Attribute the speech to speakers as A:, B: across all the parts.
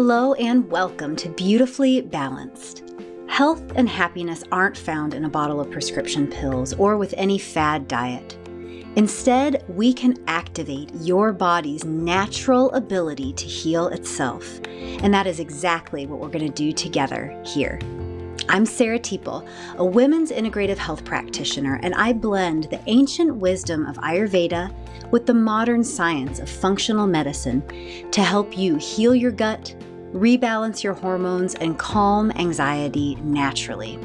A: Hello and welcome to Beautifully Balanced. Health and happiness aren't found in a bottle of prescription pills or with any fad diet. Instead, we can activate your body's natural ability to heal itself. And that is exactly what we're going to do together here. I'm Sarah Teeple, a women's integrative health practitioner, and I blend the ancient wisdom of Ayurveda with the modern science of functional medicine to help you heal your gut, rebalance your hormones, and calm anxiety naturally.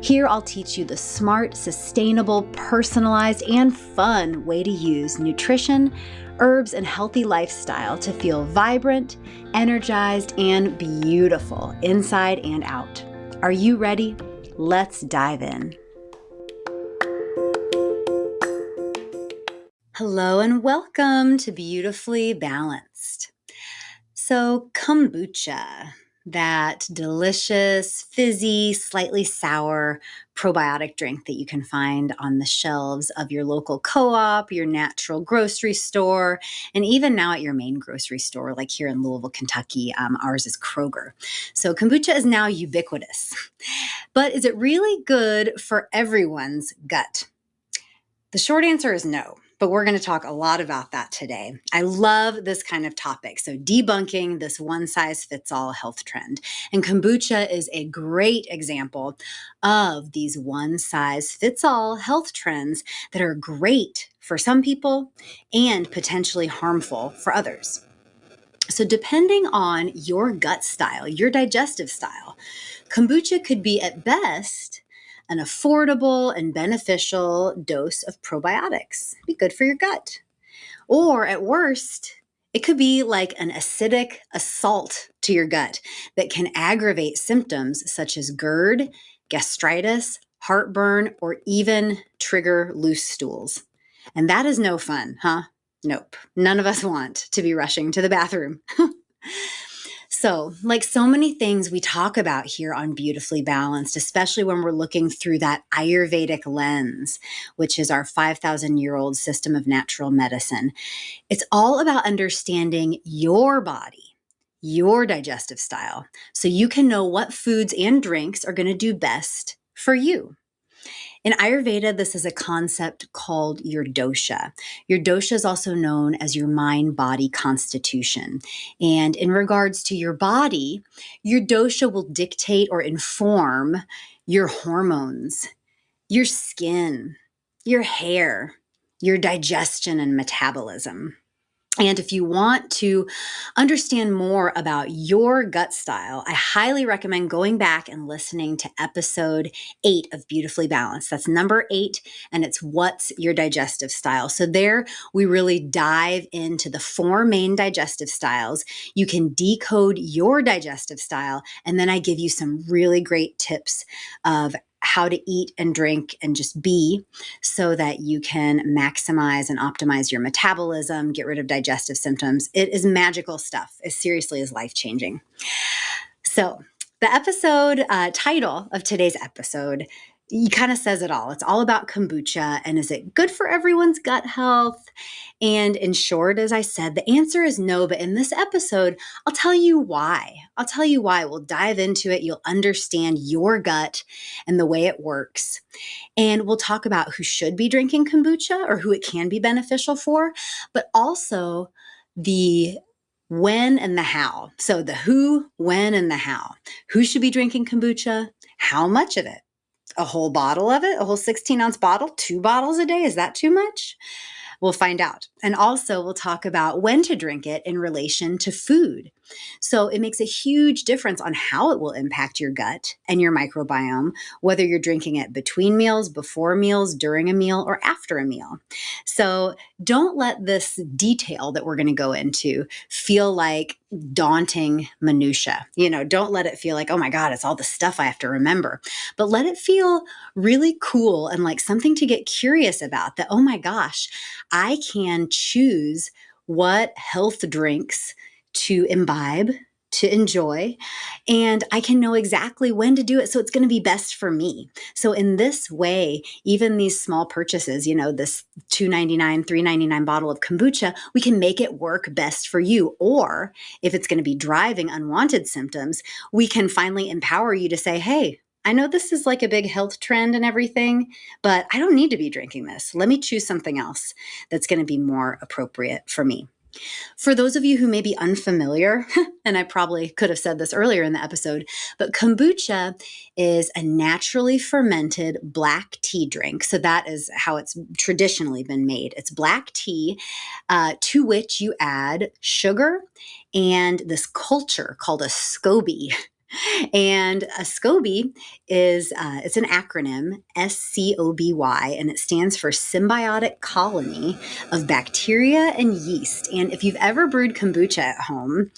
A: Here I'll teach you the smart, sustainable, personalized, and fun way to use nutrition, herbs, and healthy lifestyle to feel vibrant, energized, and beautiful inside and out. Are you ready? Let's dive in. Hello and welcome to Beautifully Balanced. So kombucha, that delicious, fizzy, slightly sour probiotic drink that you can find on the shelves of your local co-op, your natural grocery store, and even now at your main grocery store, like here in Louisville, Kentucky, ours is Kroger. So kombucha is now ubiquitous. But is it really good for everyone's gut? The short answer is no. But we're going to talk a lot about that today. I love this kind of topic. So debunking this one-size-fits-all health trend. And kombucha is a great example of these one-size-fits-all health trends that are great for some people and potentially harmful for others. So depending on your gut style, your digestive style, kombucha could be at best an affordable and beneficial dose of probiotics. Be good for your gut. Or at worst, it could be like an acidic assault to your gut that can aggravate symptoms such as GERD, gastritis, heartburn, or even trigger loose stools. And that is no fun, huh? Nope. None of us want to be rushing to the bathroom. So, like so many things we talk about here on Beautifully Balanced, especially when we're looking through that Ayurvedic lens, which is our 5,000-year-old system of natural medicine, it's all about understanding your body, your digestive style, so you can know what foods and drinks are going to do best for you. In Ayurveda, this is a concept called your dosha. Your dosha is also known as your mind-body constitution. And in regards to your body, your dosha will dictate or inform your hormones, your skin, your hair, your digestion and metabolism. And if you want to understand more about your gut style, I highly recommend going back and listening to episode 8 of Beautifully Balanced. That's number 8, and it's What's Your Digestive Style? So there we really dive into the 4 main digestive styles. You can decode your digestive style, and then I give you some really great tips of how to eat and drink and just be so that you can maximize and optimize your metabolism, get rid of digestive symptoms. It is magical stuff. It seriously is life-changing. So the episode title of today's episode, kind of says it all. It's all about kombucha and is it good for everyone's gut health? And in short, as I said, the answer is no. But in this episode, I'll tell you why. We'll dive into it. You'll understand your gut and the way it works. And we'll talk about who should be drinking kombucha or who it can be beneficial for, but also the when and the how. So the who, when, and the how. Who should be drinking kombucha? How much of it? A whole bottle of it? A whole 16-ounce bottle? 2 bottles a day? Is that too much? We'll find out. And also we'll talk about when to drink it in relation to food. So it makes a huge difference on how it will impact your gut and your microbiome, whether you're drinking it between meals, before meals, during a meal, or after a meal. So don't let this detail that we're going to go into feel like daunting minutia. Don't let it feel like, oh my God, it's all the stuff I have to remember. But let it feel really cool and like something to get curious about that, oh my gosh, I can choose what health drinks to imbibe to enjoy, and I can know exactly when to do it, so it's going to be best for me. So in this way, even these small purchases, this $2.99, $3.99 bottle of kombucha, we can make it work best for you. Or if it's going to be driving unwanted symptoms, we can finally empower you to say, hey, I know this is like a big health trend and everything, but I don't need to be drinking this. Let me choose something else that's going to be more appropriate for me. For those of you who may be unfamiliar, and I probably could have said this earlier in the episode, but kombucha is a naturally fermented black tea drink. So that is how it's traditionally been made. It's black tea to which you add sugar and this culture called a SCOBY. And a SCOBY is, it's an acronym, SCOBY, and it stands for Symbiotic Colony of Bacteria and Yeast. And if you've ever brewed kombucha at home,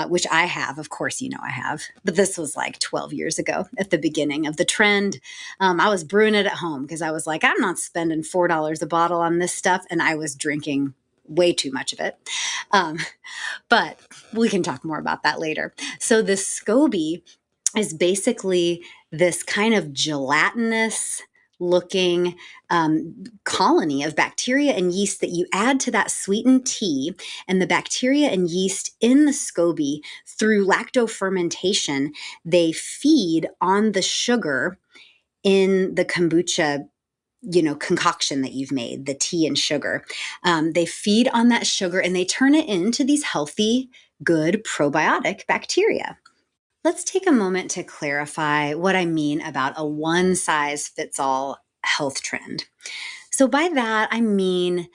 A: which I have, of course, I have, but this was like 12 years ago at the beginning of the trend. I was brewing it at home because I was like, I'm not spending $4 a bottle on this stuff. And I was drinking way too much of it. But we can talk more about that later. So the SCOBY is basically this kind of gelatinous looking colony of bacteria and yeast that you add to that sweetened tea, and the bacteria and yeast in the SCOBY, through lactofermentation, they feed on the sugar in the kombucha concoction that you've made, the tea and sugar. They feed on that sugar and they turn it into these healthy, good probiotic bacteria. Let's take a moment to clarify what I mean about a one-size-fits-all health trend. So by that, I mean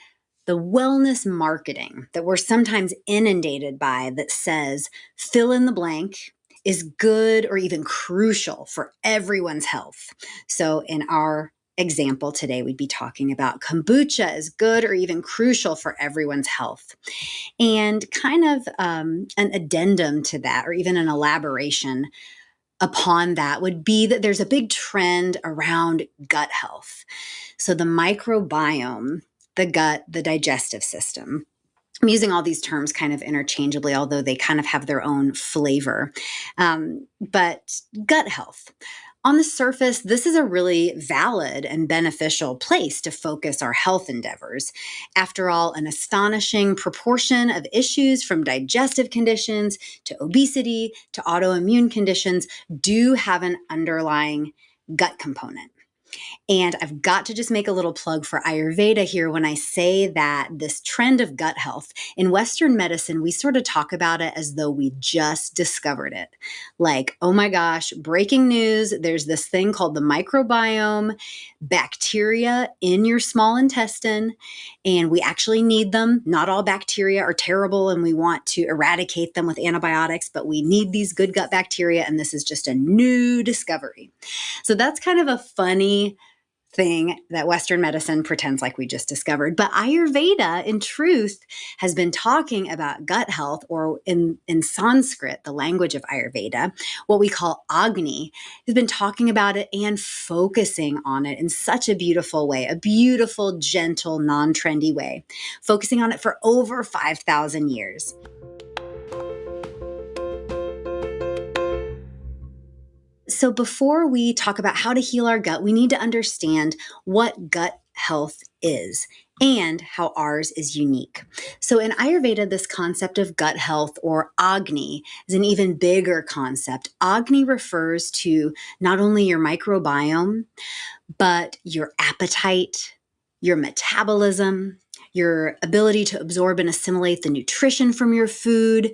A: the wellness marketing that we're sometimes inundated by that says fill in the blank is good or even crucial for everyone's health. So in our example today, we'd be talking about kombucha is good or even crucial for everyone's health. And kind of an addendum to that, or even an elaboration upon that, would be that there's a big trend around gut health. So the microbiome, the gut, the digestive system. I'm using all these terms kind of interchangeably, although they kind of have their own flavor. But gut health. On the surface, this is a really valid and beneficial place to focus our health endeavors. After all, an astonishing proportion of issues from digestive conditions to obesity to autoimmune conditions do have an underlying gut component. And I've got to just make a little plug for Ayurveda here when I say that this trend of gut health in Western medicine, we sort of talk about it as though we just discovered it. Like, oh my gosh, breaking news, there's this thing called the microbiome, bacteria in your small intestine, and we actually need them. Not all bacteria are terrible and we want to eradicate them with antibiotics, but we need these good gut bacteria, and this is just a new discovery. So that's kind of a funny thing that Western medicine pretends like we just discovered. But Ayurveda, in truth, has been talking about gut health, or in Sanskrit, the language of Ayurveda, what we call Agni, has been talking about it and focusing on it in such a beautiful way, a beautiful, gentle, non-trendy way, focusing on it for over 5,000 years. So before we talk about how to heal our gut, we need to understand what gut health is and how ours is unique. So in Ayurveda, this concept of gut health, or Agni, is an even bigger concept. Agni refers to not only your microbiome, but your appetite, your metabolism, your ability to absorb and assimilate the nutrition from your food,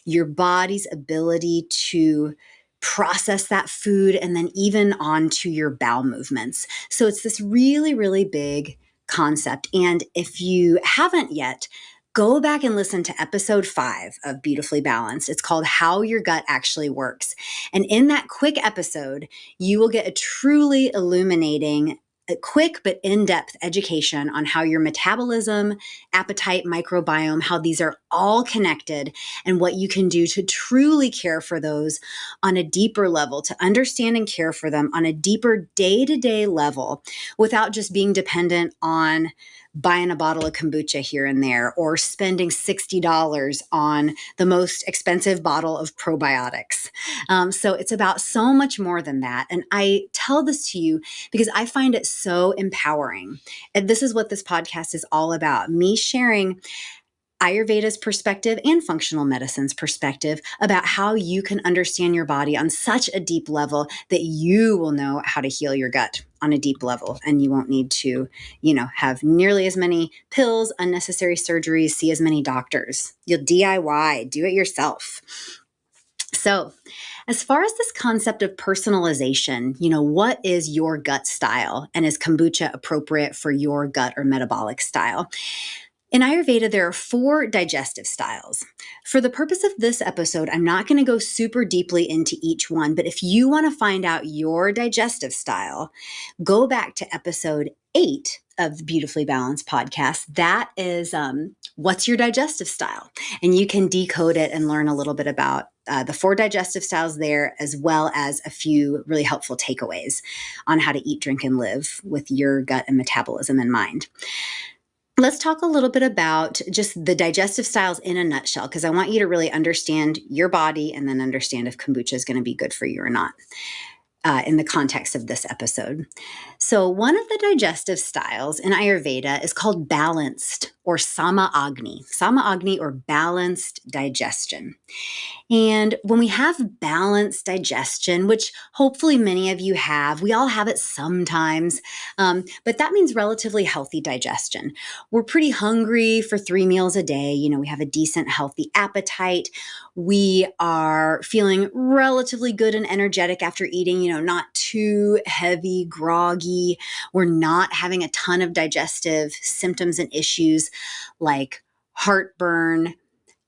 A: your body's ability to process that food, and then even onto your bowel movements. So it's this really, really big concept. And if you haven't yet, go back and listen to episode 5 of Beautifully Balanced. It's called How Your Gut Actually Works. And in that quick episode, you will get a truly illuminating, a quick but in-depth education on how your metabolism, appetite, microbiome, how these are all connected, and what you can do to truly care for those on a deeper level, to understand and care for them on a deeper day-to-day level without just being dependent on buying a bottle of kombucha here and there, or spending $60 on the most expensive bottle of probiotics. So it's about so much more than that. And I tell this to you because I find it so empowering. And this is what this podcast is all about, me sharing Ayurveda's perspective and functional medicine's perspective about how you can understand your body on such a deep level that you will know how to heal your gut on a deep level. And you won't need to, have nearly as many pills, unnecessary surgeries, see as many doctors. You'll DIY, do it yourself. So, as far as this concept of personalization, what is your gut style? And is kombucha appropriate for your gut or metabolic style? In Ayurveda, there are 4 digestive styles. For the purpose of this episode, I'm not going to go super deeply into each one, but if you want to find out your digestive style, go back to episode 8 of the Beautifully Balanced podcast. That is what's your digestive style? And you can decode it and learn a little bit about the 4 digestive styles there, as well as a few really helpful takeaways on how to eat, drink, and live with your gut and metabolism in mind. Let's talk a little bit about just the digestive styles in a nutshell, because I want you to really understand your body and then understand if kombucha is going to be good for you or not in the context of this episode. So one of the digestive styles in Ayurveda is called balanced or sama agni or balanced digestion. And when we have balanced digestion, which hopefully many of you have, we all have it sometimes, but that means relatively healthy digestion. We're pretty hungry for 3 meals a day. We have a decent, healthy appetite. We are feeling relatively good and energetic after eating, not too heavy, groggy. We're not having a ton of digestive symptoms and issues like heartburn,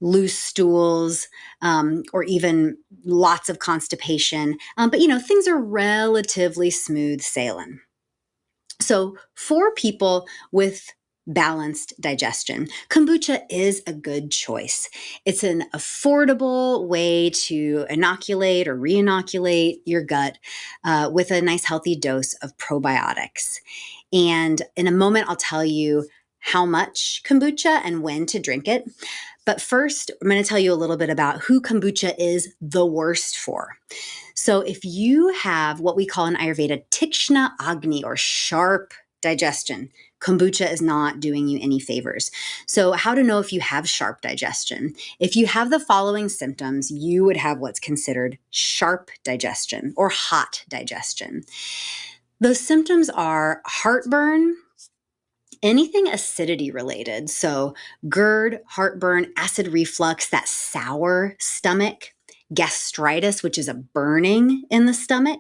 A: loose stools, or even lots of constipation. But things are relatively smooth sailing. So for people with balanced digestion, kombucha is a good choice. It's an affordable way to inoculate or re-inoculate your gut with a nice healthy dose of probiotics. And in a moment, I'll tell you how much kombucha and when to drink it. But first, I'm going to tell you a little bit about who kombucha is the worst for. So if you have what we call in Ayurveda tikshna agni or sharp digestion, kombucha is not doing you any favors. So how to know if you have sharp digestion? If you have the following symptoms, you would have what's considered sharp digestion or hot digestion. Those symptoms are heartburn, anything acidity related. So GERD, heartburn, acid reflux, that sour stomach, gastritis, which is a burning in the stomach,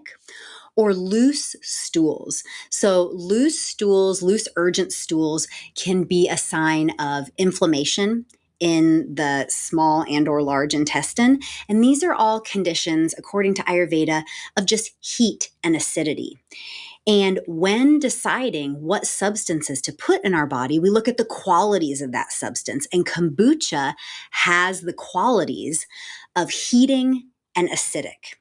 A: or loose stools. So loose urgent stools can be a sign of inflammation in the small and or large intestine. And these are all conditions, according to Ayurveda, of just heat and acidity. And when deciding what substances to put in our body, we look at the qualities of that substance. And kombucha has the qualities of heating and acidic.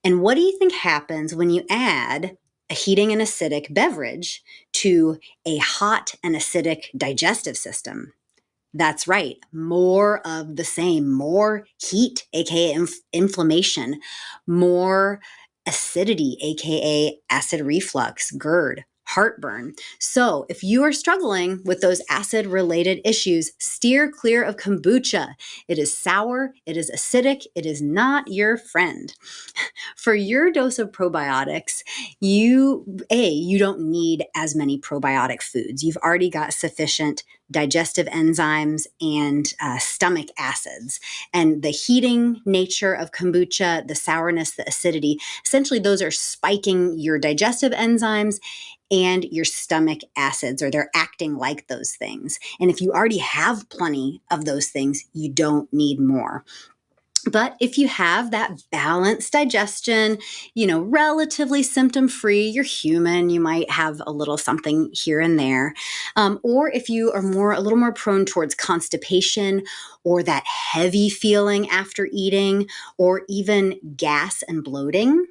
A: And what do you think happens when you add a heating and acidic beverage to a hot and acidic digestive system? That's right. More of the same, more heat, aka inflammation, more acidity, aka acid reflux, GERD, heartburn. So if you are struggling with those acid related issues, steer clear of kombucha. It is sour, it is acidic, it is not your friend. For your dose of probiotics, you don't need as many probiotic foods. You've already got sufficient digestive enzymes and stomach acids. And the heating nature of kombucha, the sourness, the acidity, essentially those are spiking your digestive enzymes and your stomach acids, or they're acting like those things. And if you already have plenty of those things, you don't need more. But if you have that balanced digestion, relatively symptom-free, you're human, you might have a little something here and there. Or if you are a little more prone towards constipation or that heavy feeling after eating, or even gas and bloating,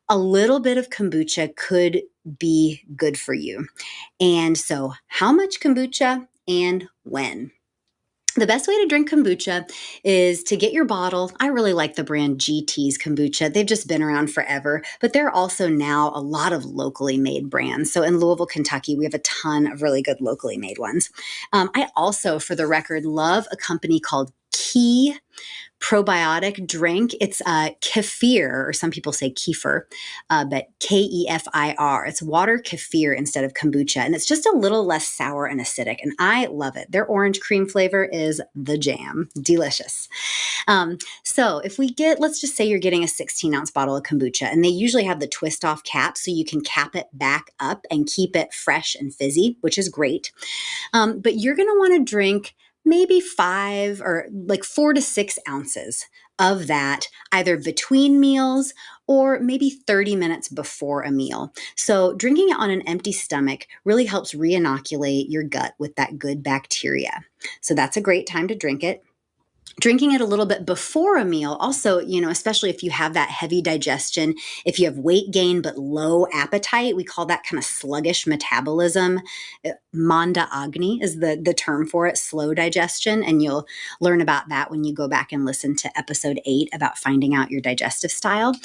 A: a little bit of kombucha could be good for you. And so how much kombucha and when. The best way to drink kombucha is to get your bottle. I really like the brand GT's kombucha. They've just been around forever, but there are also now a lot of locally made brands. So in Louisville, Kentucky, we have a ton of really good locally made ones. I also, for the record, love a company called Key probiotic drink. It's kefir, or some people say kefir, but Kefir. It's water kefir instead of kombucha, and it's just a little less sour and acidic, and I love it. Their orange cream flavor is the jam. Delicious. So if we get, let's just say you're getting a 16-ounce bottle of kombucha, and they usually have the twist-off cap, so you can cap it back up and keep it fresh and fizzy, which is great. But you're going to want to drink maybe 5 or like 4 to 6 ounces of that, either between meals or maybe 30 minutes before a meal. So drinking it on an empty stomach really helps re-inoculate your gut with that good bacteria. So that's a great time to drink it. Drinking it a little bit before a meal also, especially if you have that heavy digestion, if you have weight gain but low appetite, we call that kind of sluggish metabolism. Manda agni is the term for it, slow digestion. And you'll learn about that when you go back and listen to episode 8 about finding out your digestive style.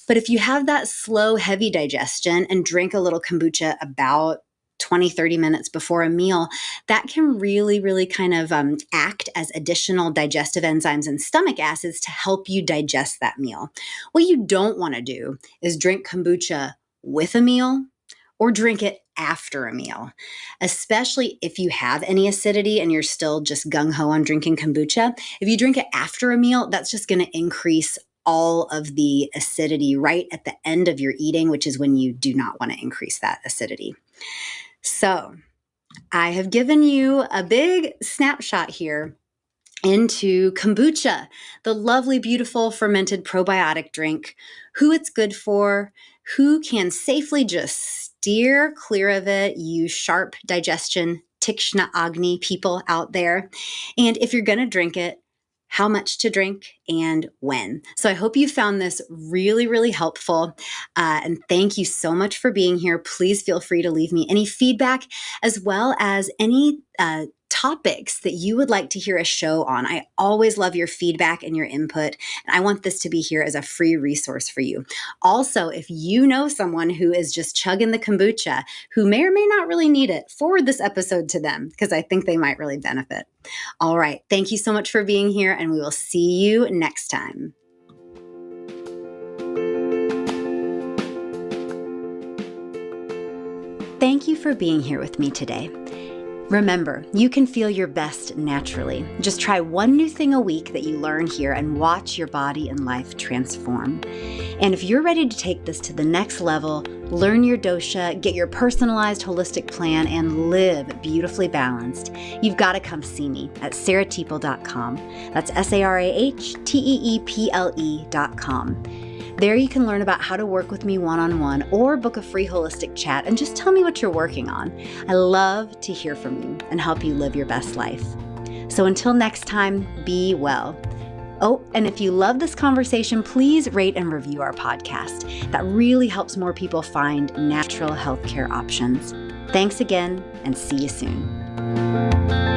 A: But if you have that slow, heavy digestion and drink a little kombucha about 20, 30 minutes before a meal, that can really, really kind of act as additional digestive enzymes and stomach acids to help you digest that meal. What you don't want to do is drink kombucha with a meal or drink it after a meal, especially if you have any acidity and you're still just gung-ho on drinking kombucha. If you drink it after a meal, that's just going to increase all of the acidity right at the end of your eating, which is when you do not want to increase that acidity. So I have given you a big snapshot here into kombucha, the lovely, beautiful fermented probiotic drink, who it's good for, who can safely just steer clear of it, you sharp digestion, Tikshna Agni people out there. And if you're going to drink it, how much to drink and when. So I hope you found this really, really helpful. And thank you so much for being here. Please feel free to leave me any feedback as well as any topics that you would like to hear a show on. I always love your feedback and your input, and I want this to be here as a free resource for you. Also, if you know someone who is just chugging the kombucha, who may or may not really need it, forward this episode to them because I think they might really benefit. All right. Thank you so much for being here, and we will see you next time. Thank you for being here with me today. Remember, you can feel your best naturally. Just try one new thing a week that you learn here and watch your body and life transform. And if you're ready to take this to the next level, learn your dosha, get your personalized holistic plan, and live beautifully balanced, you've got to come see me at sarahteeple.com. That's SARAHTEEPLE.com. There you can learn about how to work with me one-on-one or book a free holistic chat and just tell me what you're working on. I love to hear from you and help you live your best life. So until next time, be well. Oh, and if you love this conversation, please rate and review our podcast. That really helps more people find natural healthcare options. Thanks again, and see you soon.